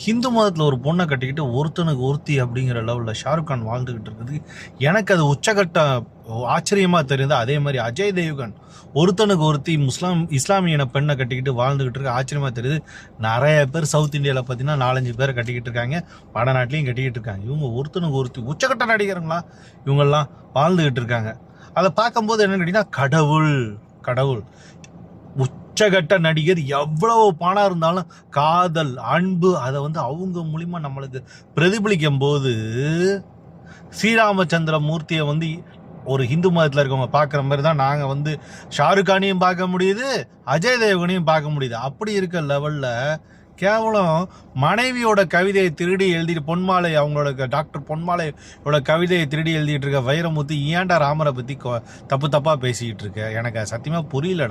ஹிந்து மதத்தில் ஒரு பொண்ணை கட்டிக்கிட்டு ஒருத்தனுக்கு ஒருத்தி அப்படிங்கிற லெவலில் ஷாருக் கான் வாழ்ந்துக்கிட்டு இருக்குது. எனக்கு அது உச்சகட்ட ஆச்சரியமாக தெரியுது. அதே மாதிரி அஜய் தேவ்கன் ஒருத்தனுக்கு ஒருத்தி இஸ்லாமியன பெண்ணை கட்டிக்கிட்டு வாழ்ந்துக்கிட்டு இருக்க ஆச்சரியமாக தெரியுது. நிறைய பேர் சவுத் இந்தியாவில் பார்த்தீங்கன்னா 4-5 பேரை கட்டிக்கிட்டு இருக்காங்க, வடநாட்டிலையும் கட்டிக்கிட்டு இருக்காங்க. இவங்க ஒருத்தனுக்கு ஒருத்தி உச்சகட்ட நடிகருங்களா இவங்கெல்லாம் வாழ்ந்துக்கிட்டு இருக்காங்க. அதை பார்க்கும்போது என்னன்னு கேட்டிங்கன்னா கடவுள் உச்சகட்ட நடிகர் எவ்வளவு பணம் இருந்தாலும் காதல் அன்பு அதை அவங்க மூலியமா நம்மளுக்கு பிரதிபலிக்கும் போது ஸ்ரீராமச்சந்திர மூர்த்தியை ஒரு ஹிந்து மதத்தில் இருக்கவங்க பார்க்குற மாதிரி தான் நாங்கள் ஷாருக் கானையும் பார்க்க முடியுது, அஜய் தேவ்கனையும் பார்க்க முடியுது. அப்படி இருக்க லெவலில் கேவலம் மனைவியோட கவிதையை திருடி எழுதிட்டு பொன்மாலை அவங்களோட டாக்டர் பொன்மாலையோட கவிதையை திருடி எழுதிட்டு இருக்க வைரமுத்து ஏன்டா ராமரை பற்றி தப்பாக பேசிக்கிட்டு இருக்க? எனக்கு சத்தியமாக புரியல.